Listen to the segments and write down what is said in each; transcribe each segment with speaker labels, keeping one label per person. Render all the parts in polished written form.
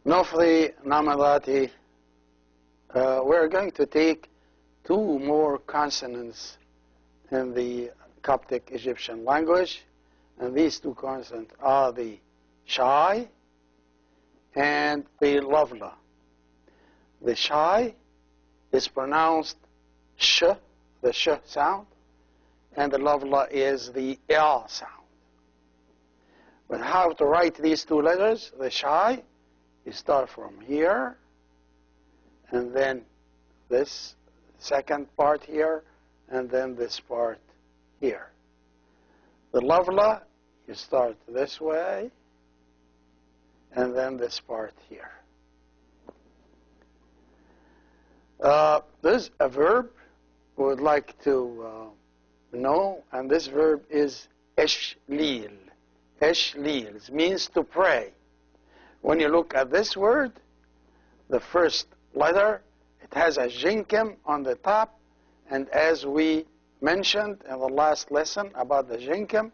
Speaker 1: Nofri Namadati, we're going to take two more consonants in the Coptic Egyptian language, and these two consonants are the shai and the lavla. The shai is pronounced sh, the sh sound, and the lavla is the l sound. But how to write these two letters? The shai, you start from here, and then this second part here, and then this part here. The lavla, you start this way, and then this part here. There's a verb we would like to know, and this verb is eshlil. Eshlil, it means to pray. When you look at this word, the first letter, it has a jinkim on the top, and as we mentioned in the last lesson about the jinkim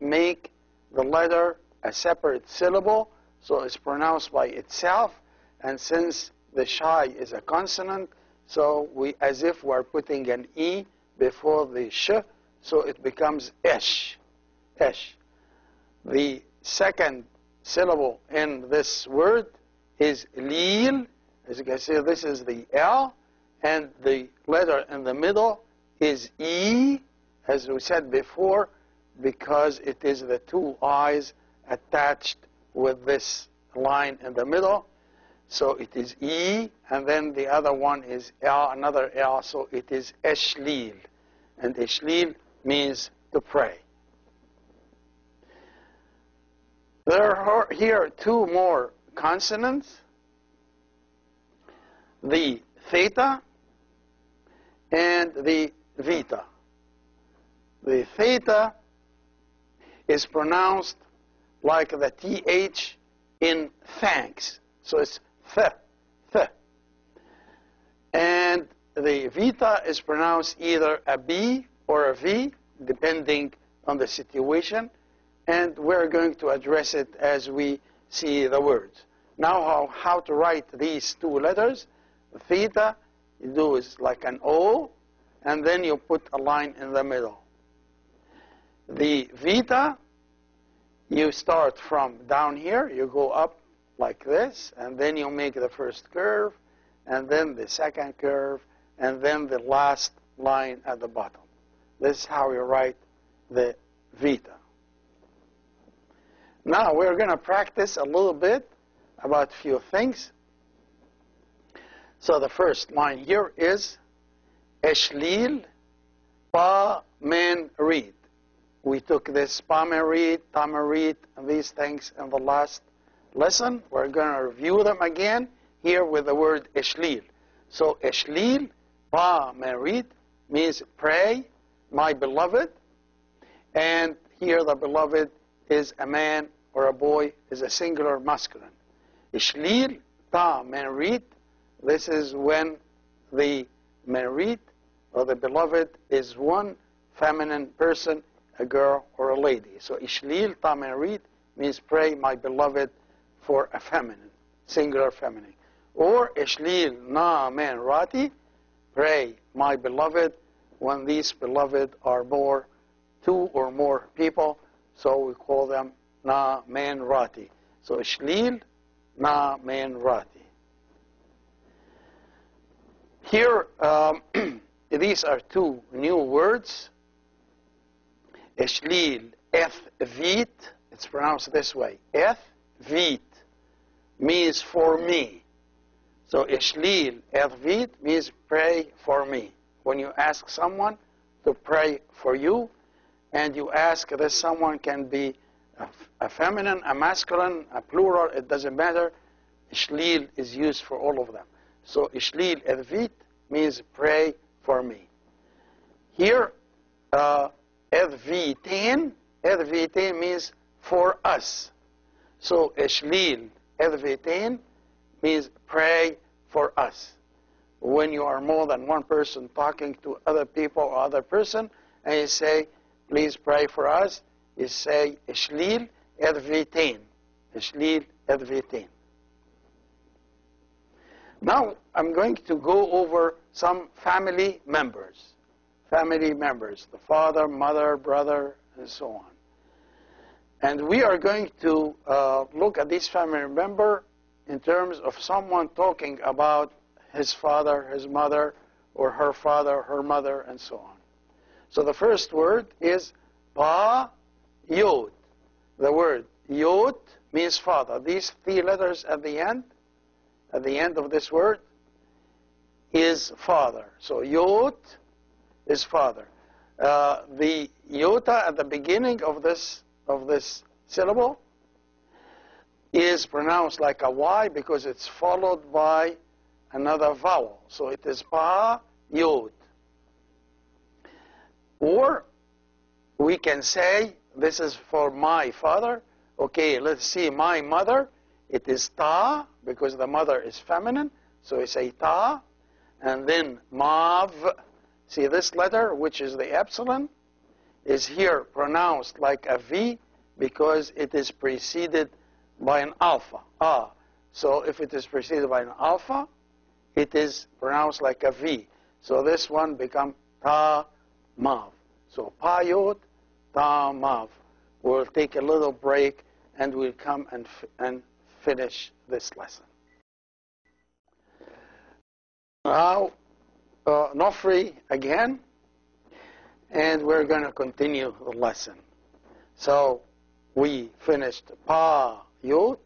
Speaker 1: make the letter a separate syllable, so it's pronounced by itself, and since the shai is a consonant, so we, as if we're putting an E before the sh, so it becomes esh. Esh. The second syllable in this word is lil. As you can see, this is the L, and the letter in the middle is E, as we said before, because it is the two eyes attached with this line in the middle. So it is E, and then the other one is L, another L, so it is eshlil. And eshlil means to pray. There are here two more consonants, the theta and the vita. The theta is pronounced like the TH in thanks. So it's th, th. And the vita is pronounced either a B or a V, depending on the situation. And we're going to address it as we see the words. Now how to write these two letters. Theta, you do is like an O, and then you put a line in the middle. The vita, you start from down here, you go up like this, and then you make the first curve, and then the second curve, and then the last line at the bottom. This is how you write the vita. Now we're going to practice a little bit about a few things. So the first line here is eshlil pa men reed. We took this pa men reed, tamarit, and these things in the last lesson. We're going to review them again here with the word eshlil. So eshlil pa men reed means pray, my beloved, and here the beloved is a man or a boy, is a singular masculine. Ishlil ta menrit, this is when the menrit or the beloved is one feminine person, a girl or a lady. So ishlil ta menrit means pray my beloved for a feminine, singular feminine. Or ishlil na menrati, pray my beloved when these beloved are more, two or more people, so we call them na men rati. So ishlil na men rati. Here, these are two new words. Ishlil eth vit, it's pronounced this way. Eth vit means for me. So ishlil eth vit means pray for me. When you ask someone to pray for you, and you ask that someone can be a feminine, a masculine, a plural, it doesn't matter. Ishlil is used for all of them. So ishlil edvit means pray for me. Here, edvitin means for us. So ishlil edvitin means pray for us. When you are more than one person talking to other people or other person, and you say, please pray for us, you say, Ishlil Edvitin. Ishlil everything. Now I'm going to go over some family members. Family members, the father, mother, brother, and so on. And we are going to look at this family member in terms of someone talking about his father, his mother, or her father, her mother, and so on. So the first word is Pa Yod. The word Yod means father. These three letters at the end of this word, is father. So Yod is father. The iota at the beginning of this syllable is pronounced like a Y because it's followed by another vowel. So it is Pa Yod. Or we can say, this is for my father. Okay, let's see, my mother. It is Ta, because the mother is feminine. So we say Ta. And then Mav. See this letter, which is the epsilon, is here pronounced like a V because it is preceded by an alpha. So if it is preceded by an alpha, it is pronounced like a V. So this one becomes Ta Mav. So Pa Yod, Ta Mav. We'll take a little break and we'll come and finish this lesson. Now, Nofri again, and we're going to continue the lesson. So we finished Pa Yod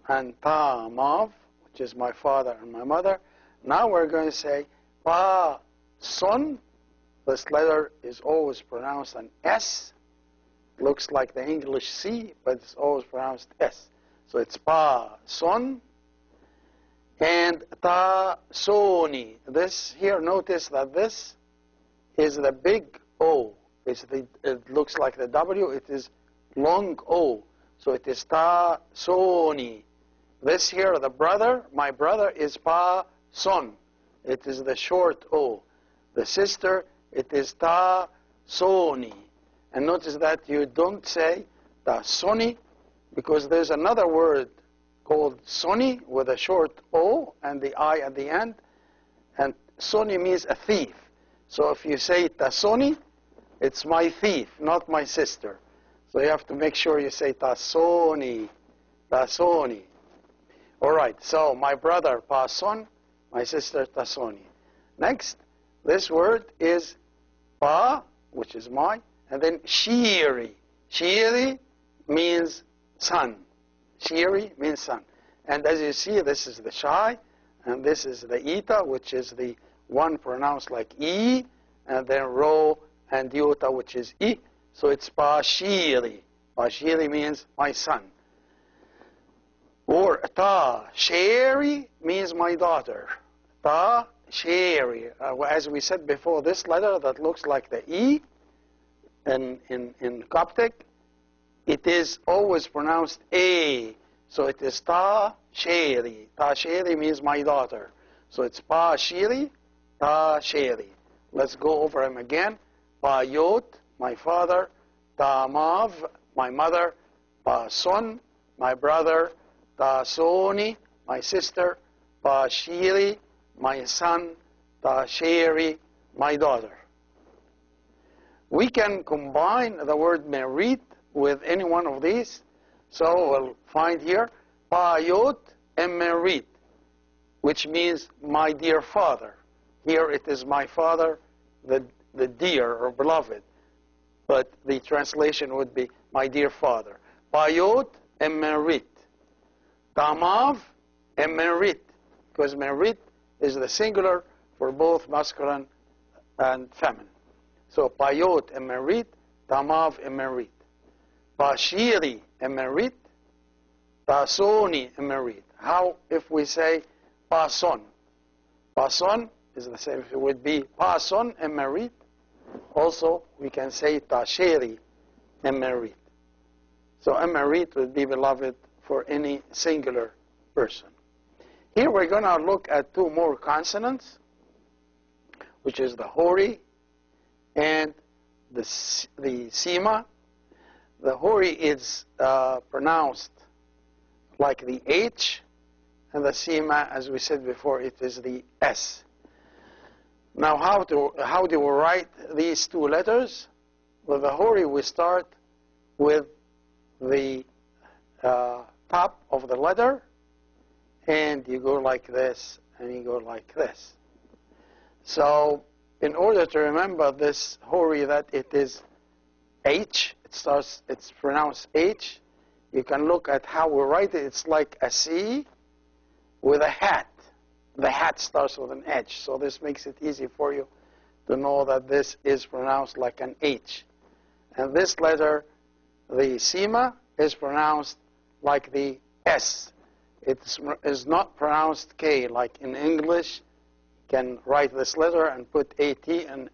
Speaker 1: and Ta Mav, which is my father and my mother. Now we're going to say Pa Son. This letter is always pronounced an S. Looks like the English C, but it's always pronounced S. So it's Pa Son. And Ta Soni. This here, notice that this is the big O. It looks like the W. It is long O. So it is Ta Soni. This here, the brother, my brother, is Pa Son. It is the short O. The sister, it is Ta Soni. And notice that you don't say Ta Soni because there's another word called Soni with a short O and the I at the end. And Soni means a thief. So if you say Tasoni, it's my thief, not my sister. So you have to make sure you say Tasoni, Tasoni. All right, so my brother Pa-son, my sister Tasoni. Next, this word is Pa, which is my, and then Shiri. Shiri means son. Shiri means son. And as you see, this is the Shai, and this is the Eta, which is the one pronounced like E, and then Ro and Iota, which is I. So it's Pa-shiri. Pa-shiri means my son. Or Ta-sheri means my daughter. Ta-sheri. As we said before, this letter that looks like the E in Coptic, it is always pronounced A. So it is Ta-sheri. Ta-sheri means my daughter. So it's Pa-shiri, Ta-sheri. Let's go over them again. Pa-yot, my father. Ta-mav, my mother. Pa-son, my brother. Ta-soni, my sister. Pa-shiri, my son. Ta-sheri, my daughter. We can combine the word merit with any one of these. So we'll find here Pa-yot and merit, which means my dear father. Here it is my father, the dear or beloved. But the translation would be my dear father. Pa-yot and merit. Tamav and merit, because merit is the singular for both masculine and feminine. So Pa-yot and merit, Tamav and merit. Pa-shiri and merit, Ta-soni and merit. How if we say Pa-son? Pa-son is the same. It would be Pa-son and merit. Also, we can say Ta-sheri and merit. So a merit would be beloved for any singular person. Here we're going to look at two more consonants, which is the hori and the sima. The hori is pronounced like the H, and the Sima, as we said before, it is the S. Now, how do we write these two letters? With the Hori, we start with the top of the letter, and you go like this, and you go like this. So, in order to remember this Hori, that it is H, it's pronounced H, you can look at how we write it. It's like a C with a hat. The hat starts with an H, so this makes it easy for you to know that this is pronounced like an H. And this letter, the Sima, is pronounced like the S. It is not pronounced K, like in English. You can write this letter and put AT, and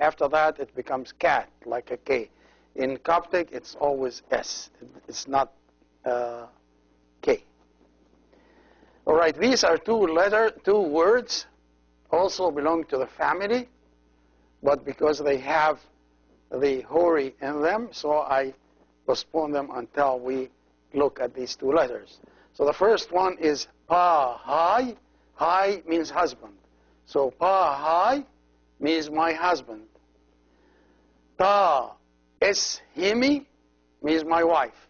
Speaker 1: after that it becomes cat, like a K. In Coptic, it's always S. It's not K. All right, these are two words, also belong to the family, but because they have the Hori in them, so I postpone them until we look at these two letters. So the first one is Pa-hai. Hai means husband. So Pa-hai means my husband. Ta-es-himi means my wife.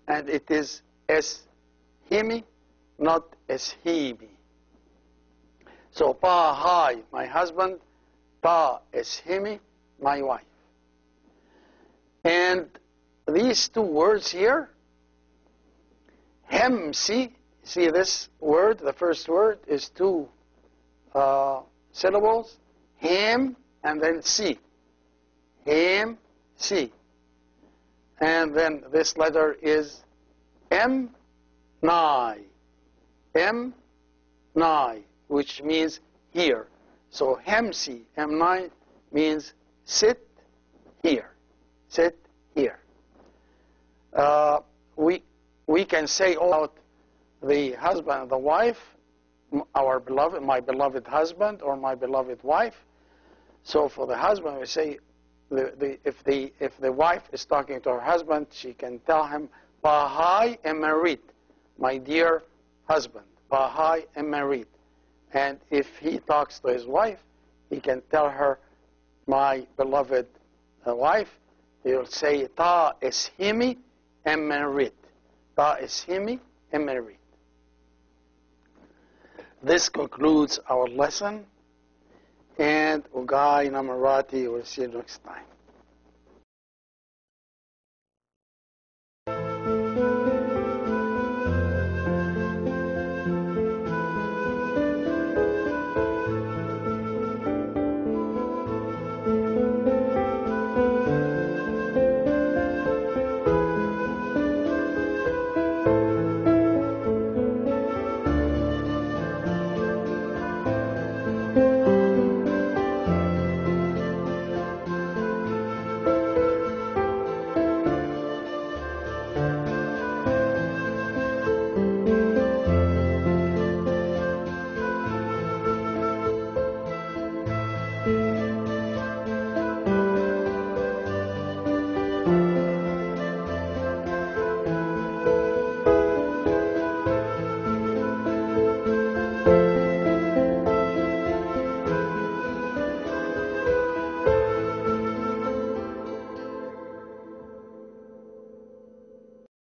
Speaker 1: And it is es-himi, not es-himi. So Pa-hai, my husband. Ta-es-himi, my wife. And these two words here, Hemsi, see this word, the first word is two syllables, Hem and then Si. Hem, Si. And then this letter is M-nai. M-nai, which means here. So Hemsi, M-nai, means sit here. Sit here. We can say about the husband and the wife, our beloved, my beloved husband or my beloved wife. So for the husband, we say, if the wife is talking to her husband, she can tell him, Bahai Emerit, my dear husband, Bahai Emerit. And if he talks to his wife, he can tell her, my beloved wife. He'll say, Ta eshimi emerit. Ta eshimi emerit. This concludes our lesson. And Ugai Namarati, we'll see you next time.